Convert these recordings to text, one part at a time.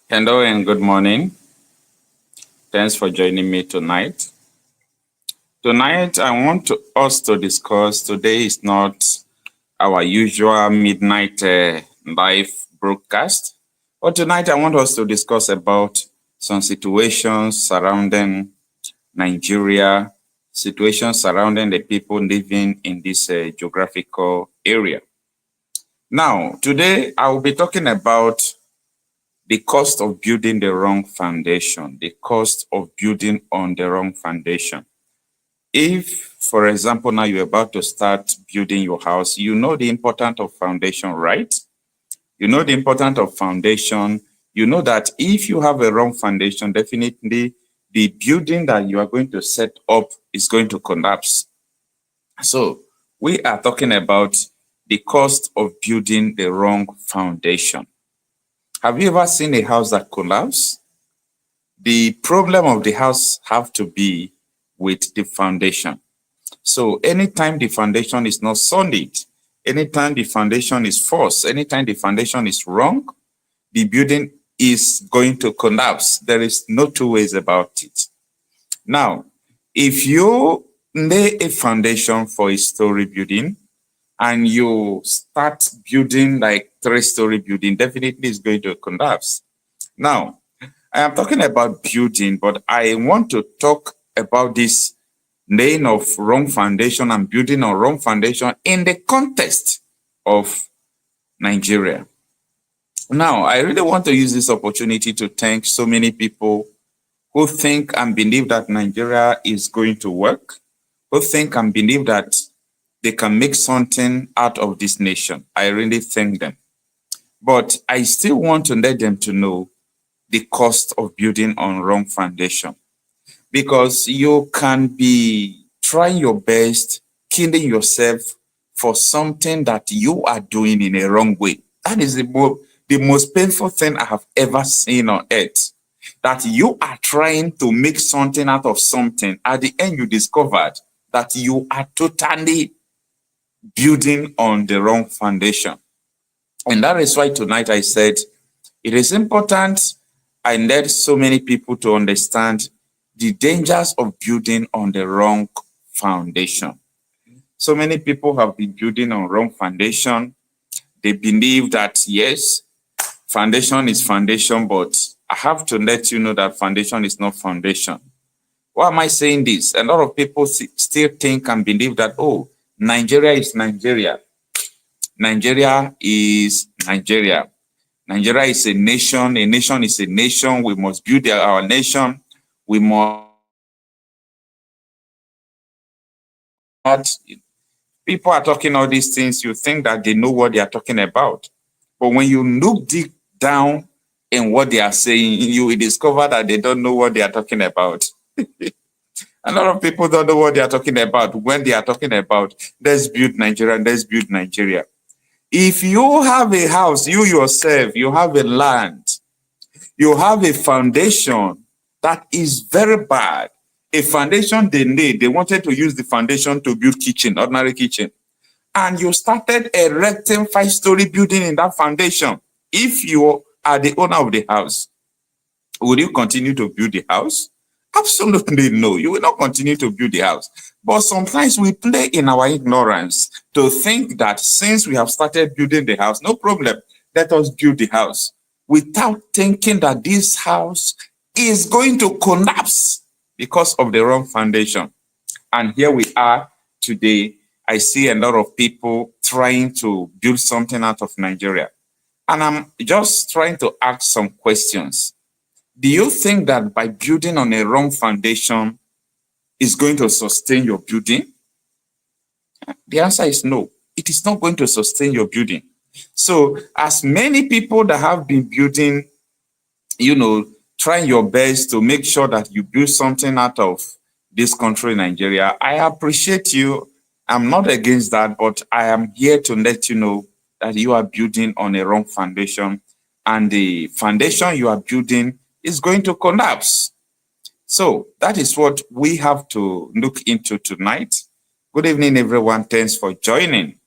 Hello and good morning. Thanks for joining me tonight. Tonight, I want us to discuss. Today is not our usual midnight live broadcast, but tonight I want us to discuss about some situations surrounding Nigeria, situations surrounding the people living in this geographical area. Now, today I will be talking about the cost of building the wrong foundation, the cost of building on the wrong foundation. If, for example, now you're about to start building your house, you know the importance of foundation, right? You know the importance of foundation. You know that if you have a wrong foundation, definitely the building that you are going to set up is going to collapse. So we are talking about the cost of building the wrong foundation. Have you ever seen a house that collapsed? The problem of the house have to be with the foundation. So anytime the foundation is not solid, anytime the foundation is false, anytime the foundation is wrong, the building is going to collapse. There is no two ways about it. Now, if you lay a foundation for a story building and you start building like 3-story building, definitely is going to collapse. Now, I am talking about building, but I want to talk about this laying of wrong foundation and building on wrong foundation in the context of Nigeria. Now, I really want to use this opportunity to thank so many people who think and believe that Nigeria is going to work, who think and believe that they can make something out of this nation. I really thank them. But I still want to let them to know the cost of building on wrong foundation, because you can be trying your best, killing yourself for something that you are doing in a wrong way. That is the most painful thing I have ever seen on earth. That you are trying to make something out of something. At the end, you discovered that you are totally building on the wrong foundation. And that is why tonight I said it is important I led so many people to understand the dangers of building on the wrong foundation. So many people have been building on wrong foundation. They believe that, yes, foundation is foundation, but I have to let you know that foundation is not foundation. Why am I saying this? A lot of people still think and believe that, oh, Nigeria is Nigeria. Nigeria is Nigeria. Nigeria is a nation is a nation. We must build our nation. We must. People are talking all these things. You think that they know what they are talking about. But when you look deep down in what they are saying, you will discover that they don't know what they are talking about. A lot of people don't know what they are talking about when they are talking about, let's build Nigeria, let's build Nigeria. If you have a house, you yourself, you have a land, you have a foundation that is very bad, a foundation they wanted to use the foundation to build kitchen, ordinary kitchen, and you started erecting 5-story building in that foundation. If you are the owner of the house, will you continue to build the house? Absolutely no. You will not continue to build the house. But sometimes we play in our ignorance to think that since we have started building the house, no problem, let us build the house, without thinking that this house is going to collapse because of the wrong foundation. And here we are today. I see a lot of people trying to build something out of Nigeria. And I'm just trying to ask some questions. Do you think that by building on a wrong foundation is going to sustain your building? The answer is no. It is not going to sustain your building. So as many people that have been building, trying your best to make sure that you build something out of this country, Nigeria, I appreciate you. I'm not against that, but I am here to let you know that you are building on a wrong foundation, and the foundation you are building is going to collapse. So that is what we have to look into tonight. Good evening, everyone. Thanks for joining.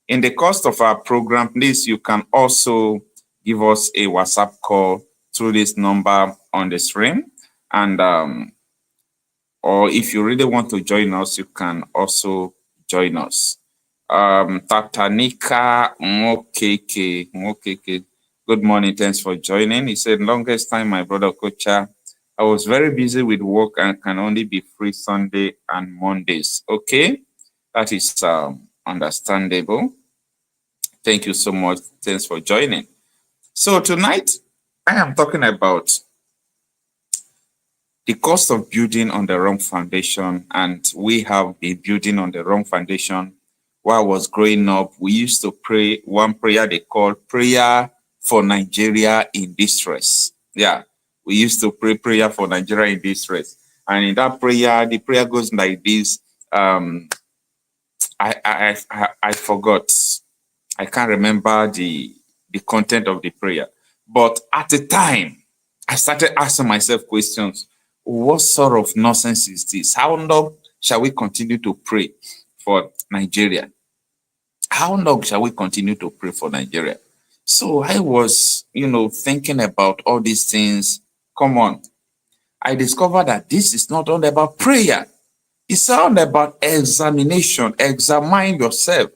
In the course of our program, please, you can also give us a WhatsApp call through this number on the screen. And or if you really want to join us, you can also join us. Tatanika Mokeke. Good morning, thanks for joining. He said, longest time, my brother Okocha. I was very busy with work and can only be free Sunday and Mondays. Okay, that is understandable. Thank you so much. Thanks for joining. So tonight, I am talking about the cost of building on the wrong foundation, and we have been building on the wrong foundation. While I was growing up, we used to pray one prayer they call prayer for Nigeria in distress. Yeah, we used to pray prayer for Nigeria in distress. And in that prayer, the prayer goes like this. I forgot. I can't remember the content of the prayer. But at the time, I started asking myself questions. What sort of nonsense is this? How long shall we continue to pray for Nigeria? How long shall we continue to pray for Nigeria? So I was, thinking about all these things. Come on. I discovered that this is not all about prayer. It's all about examination. Examine yourself.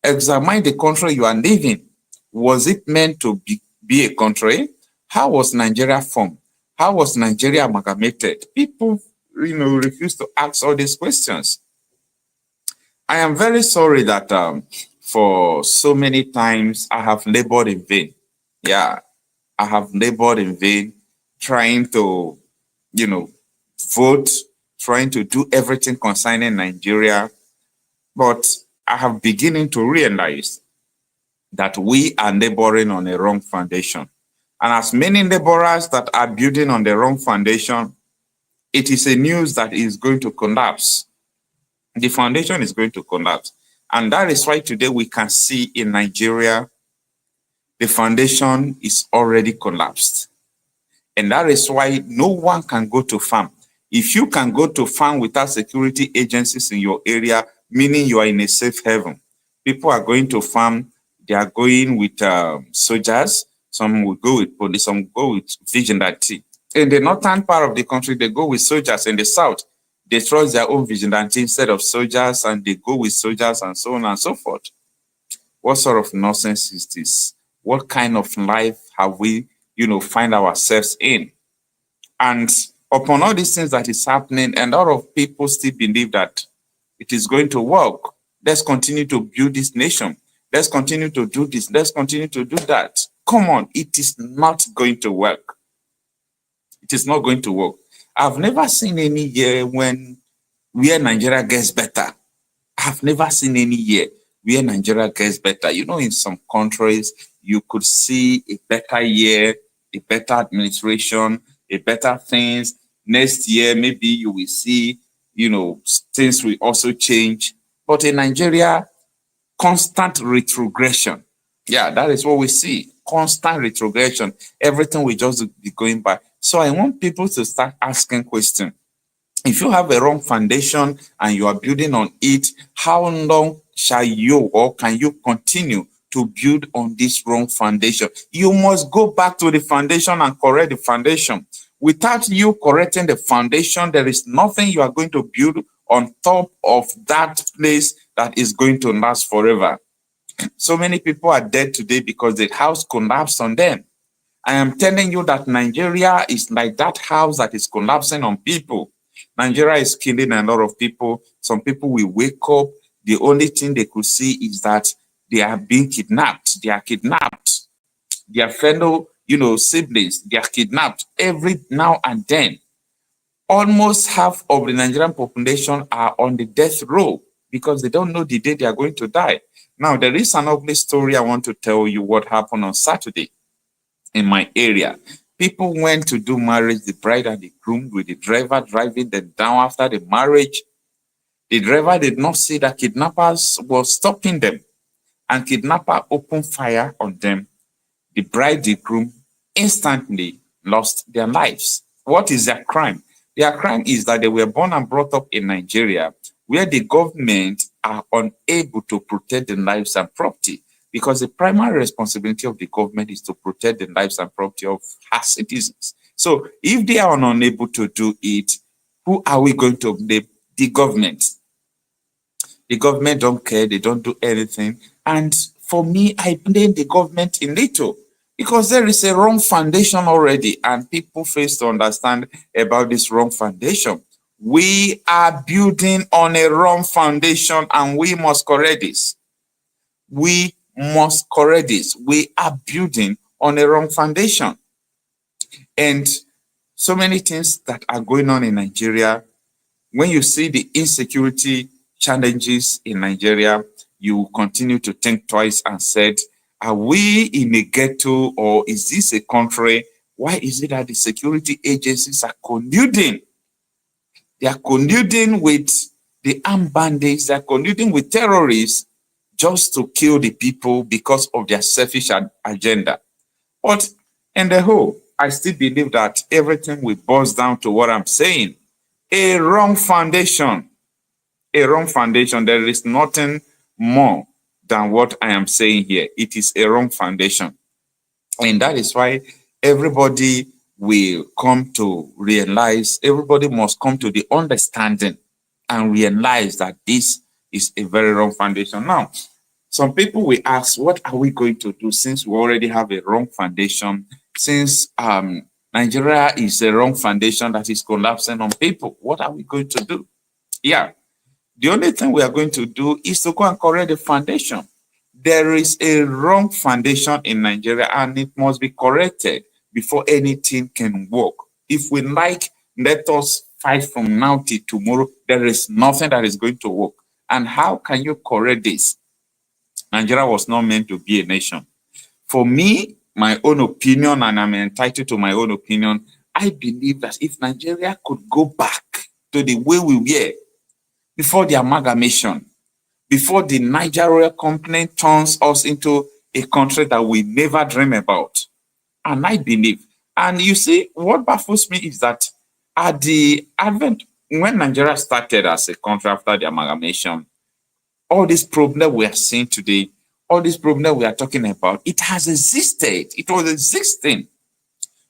Examine the country you are living. Was it meant to be a country? How was Nigeria formed? How was Nigeria amalgamated? People, refuse to ask all these questions. I am very sorry that for so many times I have labored in vain. Yeah, I have labored in vain trying to, vote, trying to do everything concerning Nigeria. But I have beginning to realize that we are laboring on a wrong foundation. And as many laborers that are building on the wrong foundation, it is a news that is going to collapse. The foundation is going to collapse. And that is why today we can see in Nigeria, the foundation is already collapsed. And that is why no one can go to farm. If you can go to farm without security agencies in your area, meaning you are in a safe haven, people are going to farm, they are going with soldiers, some will go with police, some go with vigilante. In the northern part of the country, they go with soldiers. In the south, they trust their own vigilante instead of soldiers, and they go with soldiers and so on and so forth. What sort of nonsense is this? What kind of life have we, find ourselves in? And upon all these things that is happening, and a lot of people still believe that it is going to work. Let's continue to build this nation. Let's continue to do this. Let's continue to do that. Come on, it is not going to work. It is not going to work. I've never seen any year where Nigeria gets better. I've never seen any year where Nigeria gets better. In some countries, you could see a better year, a better administration, a better things. Next year, maybe you will see, things will also change. But in Nigeria, constant retrogression. Yeah, that is what we see. Constant retrogression. Everything will just be going by. So I want people to start asking questions. If you have a wrong foundation and you are building on it, how long shall you or can you continue to build on this wrong foundation? You must go back to the foundation and correct the foundation. Without you correcting the foundation, there is nothing you are going to build on top of that place that is going to last forever. So many people are dead today because the house collapsed on them. I am telling you that Nigeria is like that house that is collapsing on people. Nigeria is killing a lot of people. Some people will wake up. The only thing they could see is that they are being kidnapped. They are kidnapped. Their fellow, siblings, they are kidnapped every now and then. Almost half of the Nigerian population are on the death row because they don't know the day they are going to die. Now, there is an ugly story I want to tell you what happened on Saturday in my area. People went to do marriage, the bride and the groom, with the driver driving them down after the marriage. The driver did not see that kidnappers were stopping them, and kidnapper opened fire on them. The bride, the groom instantly lost their lives. What is their crime? Their crime is that they were born and brought up in Nigeria, where the government are unable to protect the lives and property. because the primary responsibility of the government is to protect the lives and property of her citizens. So if they are unable to do it, who are we going to blame? The government. The government don't care, they don't do anything. And for me, I blame the government in little, because there is a wrong foundation already, and people face to understand about this wrong foundation. We are building on a wrong foundation, and we must correct this. We must correct this. We are building on a wrong foundation. And so many things that are going on in Nigeria, when you see the insecurity challenges in Nigeria, you continue to think twice and said, are we in a ghetto, or is this a country? Why is it that the security agencies are colluding? They are colluding with the armed bandits, they are colluding with terrorists just to kill the people because of their selfish agenda. But in the whole, I still believe that everything will boil down to what I'm saying. A wrong foundation. A wrong foundation. There is nothing more than what I am saying here. It is a wrong foundation. And that is why everybody will come to realize, everybody must come to the understanding and realize that this is a very wrong foundation. Now, some people will ask, what are we going to do since we already have a wrong foundation, since Nigeria is a wrong foundation that is collapsing on people? What are we going to do? Yeah. The only thing we are going to do is to go and correct the foundation. There is a wrong foundation in Nigeria, and it must be corrected before anything can work. If we like, let us fight from now till tomorrow. There is nothing that is going to work. And how can you correct this? Nigeria was not meant to be a nation. For me, my own opinion, and I'm entitled to my own opinion, I believe that if Nigeria could go back to the way we were before the amalgamation, before the Nigeria company turns us into a country that we never dream about. And I believe, and you see, what baffles me is that at the advent, when Nigeria started as a country after the amalgamation, all this problem we are seeing today, all this problem we are talking about, it has existed. It was existing.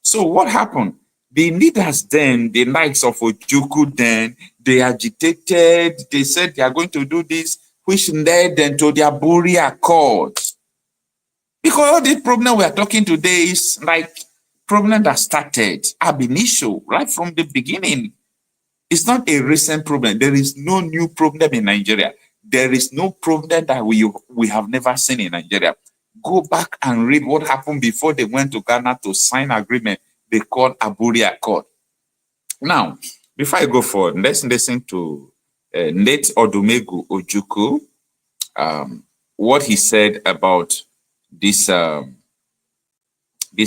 So what happened? The leaders then, the likes of Ojukwu then, they agitated, they said they are going to do this, which led them to the Aburi Accord. Because all this problem we are talking today is like problem that started ab initio, right from the beginning. It's not a recent problem. There is no new problem in Nigeria. There is no problem that we have never seen in Nigeria. Go back and read what happened before they went to Ghana to sign agreement they called Aburi Accord. Now, before I go forward, let's listen to Nate Odumegu Ojukwu, what he said about this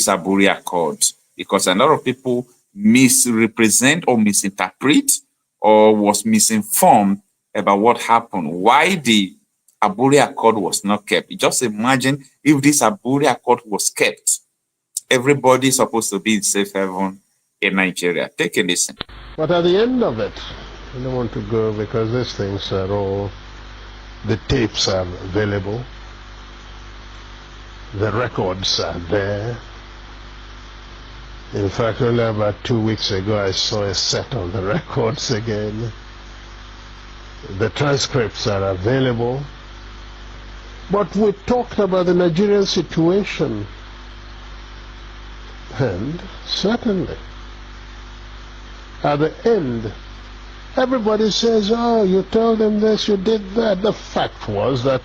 Aburi Accord, because a lot of people misrepresent or misinterpret or was misinformed about what happened, why the Aburi Accord was not kept. Just imagine if this Aburi Accord was kept. Everybody is supposed to be in safe haven in Nigeria. Take a listen. But at the end of it, I don't want to go because these things are all, the tapes are available, the records are there. In fact, only about 2 weeks ago, I saw a set of the records again. The transcripts are available. But we talked about the Nigerian situation. And certainly, at the end, everybody says, oh, you told them this, you did that. The fact was that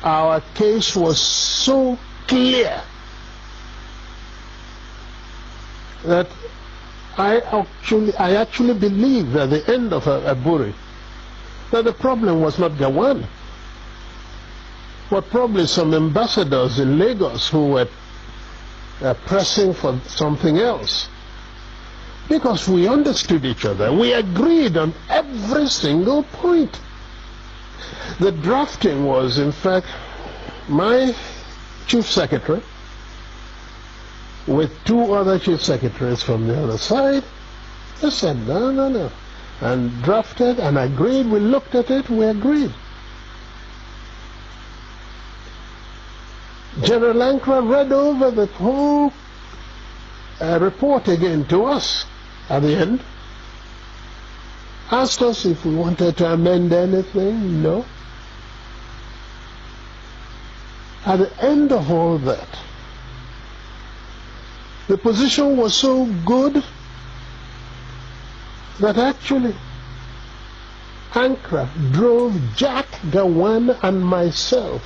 our case was so clear that I actually believe at the end of Aburi that the problem was not Gawan, but probably some ambassadors in Lagos who were pressing for something else. Because we understood each other. We agreed on every single point. The drafting was, in fact, my chief secretary with 2 other chief secretaries from the other side. They said, no. And drafted and agreed. We looked at it, we agreed. General Ankara read over the whole report again to us at the end. Asked us if we wanted to amend anything. No. At the end of all that, the position was so good that actually Ankara drove Jack, Gawan and myself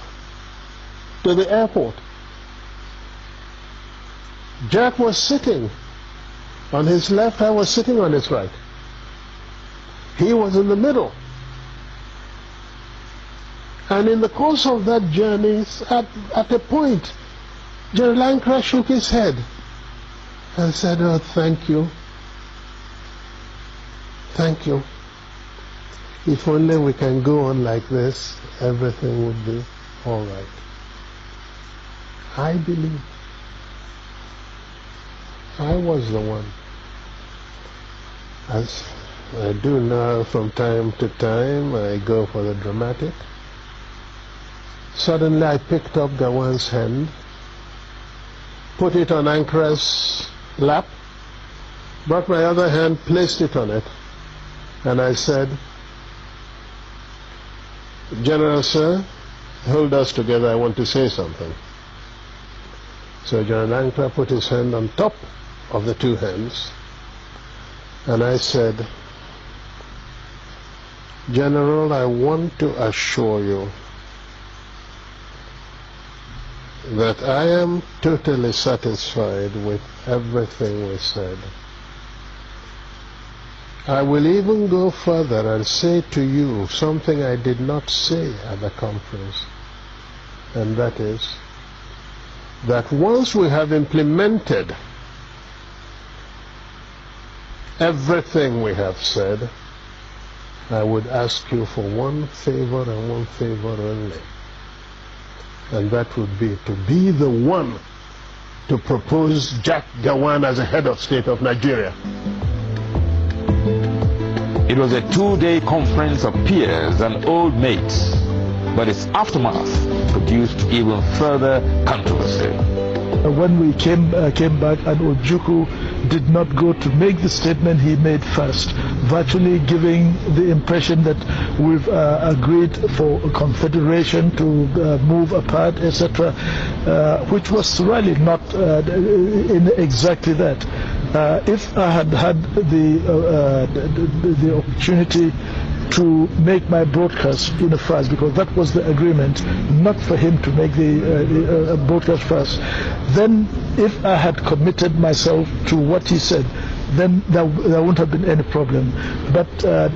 to the airport. Jack was sitting on his left, I was sitting on his right. He was in the middle. And in the course of that journey, at a point, General Ankara shook his head and said, "Oh, thank you. Thank you. If only we can go on like this, everything would be all right." I believe I was the one. As I do now from time to time, I go for the dramatic. Suddenly I picked up Gawan's hand, put it on Ankara's lap, brought my other hand, placed it on it, and I said, "General sir, hold us together, I want to say something." So General Ankara put his hand on top of the two hands, and I said, "General, I want to assure you that I am totally satisfied with everything we said. I will even go further and say to you something I did not say at the conference, and that is that once we have implemented everything we have said, I would ask you for one favor and one favor only, and that would be to be the one to propose Jack Gawan as a head of state of Nigeria." It was a two-day conference of peers and old mates, but its aftermath produced even further controversy. When we came back, and Ojukwu did not go to make the statement he made first, virtually giving the impression that we've agreed for a confederation to move apart, etc., which was really not in exactly that. If I had had the opportunity to make my broadcast first, because that was the agreement, not for him to make the broadcast first, then if I had committed myself to what he said, then there wouldn't have been any problem. But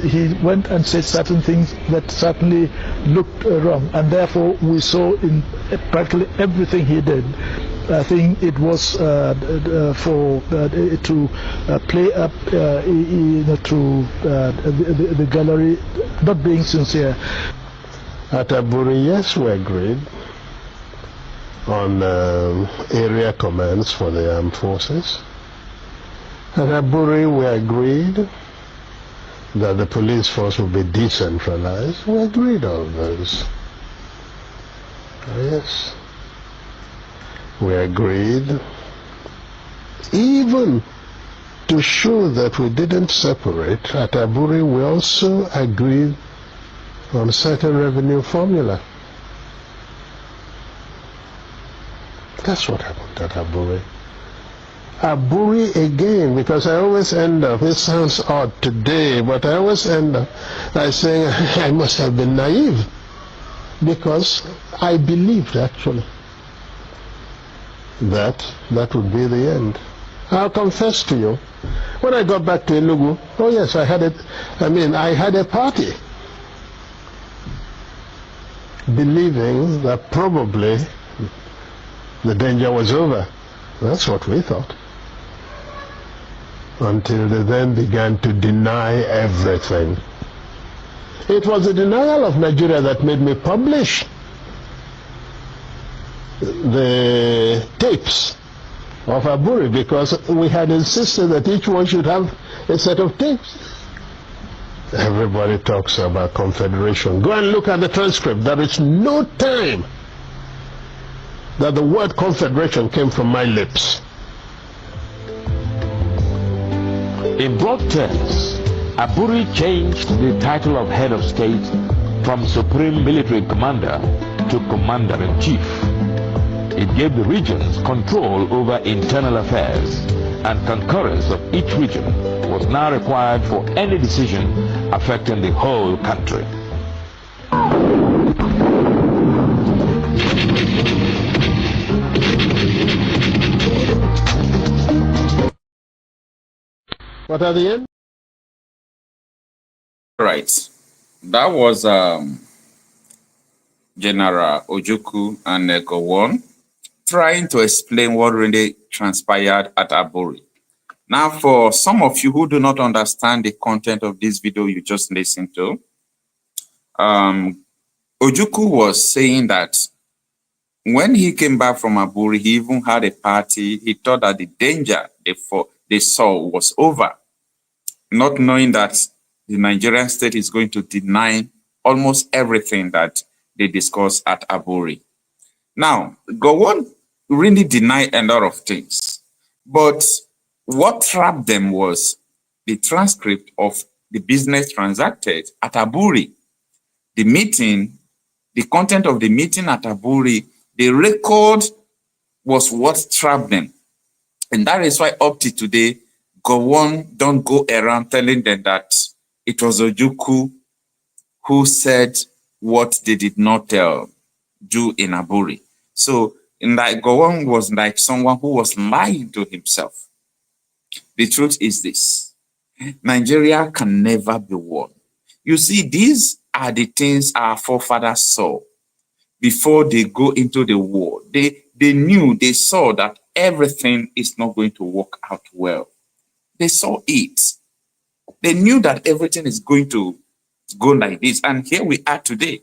he went and said certain things that certainly looked wrong, and therefore we saw in practically everything he did, I think it was for to play up to the gallery, not being sincere. At Aburi, yes, we agreed on area commands for the armed forces. At Aburi, we agreed that the police force would be decentralized. We agreed on those. Yes. We agreed even to show that we didn't separate. At Aburi, we also agreed on certain revenue formula. That's what happened at Aburi. Aburi again, because I always end up, it sounds odd today, but I always end up by saying I must have been naive, because I believed actually that would be the end. I'll confess to you, when I got back to Enugu, oh yes, I had a party, believing that probably the danger was over. That's what we thought. Until they then began to deny everything. It was the denial of Nigeria that made me publish the tapes of Aburi, because we had insisted that each one should have a set of tapes. Everybody talks about confederation. Go and look at the transcript. There is no time that the word confederation came from my lips. In broad terms, Aburi changed the title of head of state from Supreme Military Commander to Commander-in-Chief. It gave the regions control over internal affairs, and concurrence of each region was now required for any decision affecting the whole country. But at the end? Right. That was General Ojukwu and Gowon trying to explain what really transpired at Aburi. Now, for some of you who do not understand the content of this video you just listened to, Ojukwu was saying that when he came back from Aburi, he even had a party. He thought that the danger they saw was over, not knowing that the Nigerian state is going to deny almost everything that they discussed at Aburi. Now, Gowon really denied a lot of things, but what trapped them was the transcript of the business transacted at Aburi. The meeting, the content of the meeting at Aburi, the record was what trapped them. And that is why up to today, Gowon don't go around telling them that it was Ojukwu who said what they did not do in Aburi. So Gowon was like someone who was lying to himself. The truth is this: Nigeria can never be won. You see, these are the things our forefathers saw before they go into the war. They saw that everything is not going to work out well. They saw it. They knew that everything is going to go like this. And here we are today.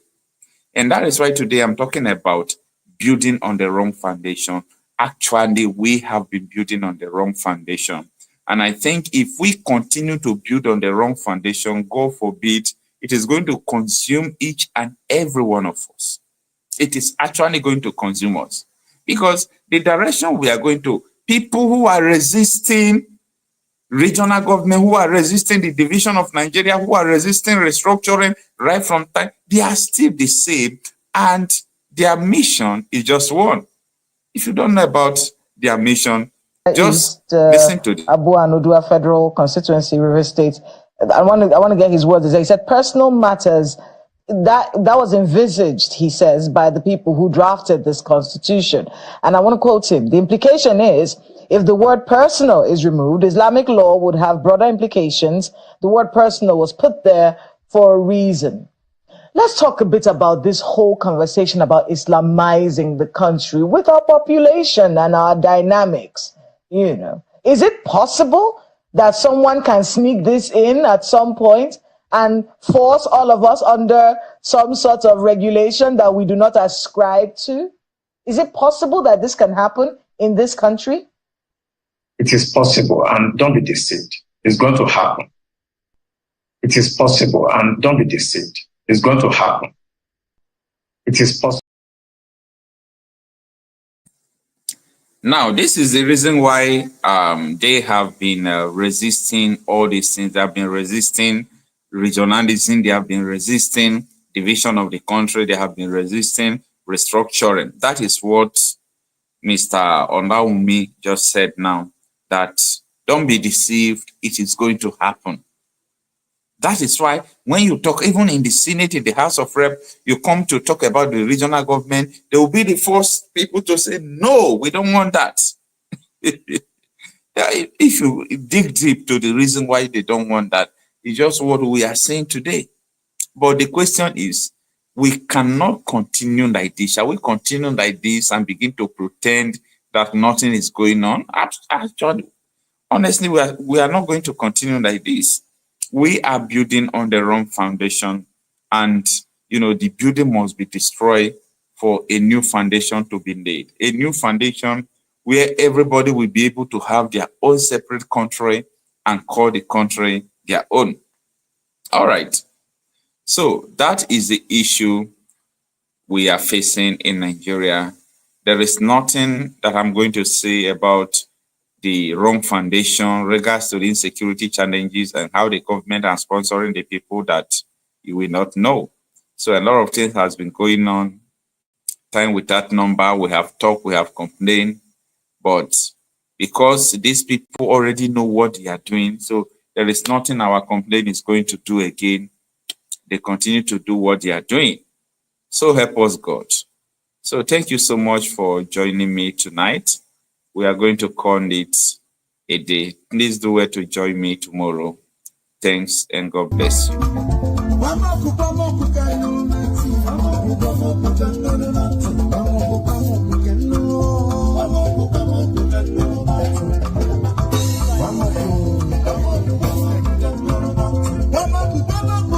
And that is why today I'm talking about building on the wrong foundation. Actually, we have been building on the wrong foundation. And I think if we continue to build on the wrong foundation, God forbid, it is going to consume each and every one of us. It is actually going to consume us. Because the direction we are going to, people who are resisting regional government, who are resisting the division of Nigeria, who are resisting restructuring right from time, they are still the same. And their mission is just one. If you don't know about their mission, just listen to it. Abu Anudua Federal Constituency, River State. I want to get his words. He said personal matters that was envisaged, he says, by the people who drafted this constitution. And I want to quote him. The implication is, if the word personal is removed, Islamic law would have broader implications. The word personal was put there for a reason. Let's talk a bit about this whole conversation about Islamizing the country with our population and our dynamics. You know, is it possible that someone can sneak this in at some point and force all of us under some sort of regulation that we do not ascribe to? Is it possible that this can happen in this country? It is possible, and don't be deceived. It's going to happen. It is possible, and don't be deceived. It's going to happen. It is possible. Now, this is the reason why they have been resisting all these things. They have been resisting regionalism. They have been resisting division of the country. They have been resisting restructuring. That is what Mr. Ondaumi just said now, that don't be deceived. It is going to happen. That is why when you talk, even in the Senate, in the House of Rep, you come to talk about the regional government, they will be the first people to say, no, we don't want that. If you dig deep to the reason why they don't want that, it's just what we are saying today. But the question is, we cannot continue like this. Shall we continue like this and begin to pretend that nothing is going on? Actually, honestly, we are not going to continue like this. We are building on the wrong foundation, and the building must be destroyed for a new foundation to be laid. A new foundation where everybody will be able to have their own separate country and call the country their own. All right. So that is the issue we are facing in Nigeria. There is nothing that I'm going to say about the wrong foundation regards to the insecurity challenges and how the government are sponsoring the people that you will not know. So a lot of things has been going on. Time with that number, we have talked, we have complained, but because these people already know what they are doing, so there is nothing our complaint is going to do again. They continue to do what they are doing. So help us, God. So thank you so much for joining me tonight. We are going to call it a day. Please do well to join me tomorrow. Thanks and God bless you.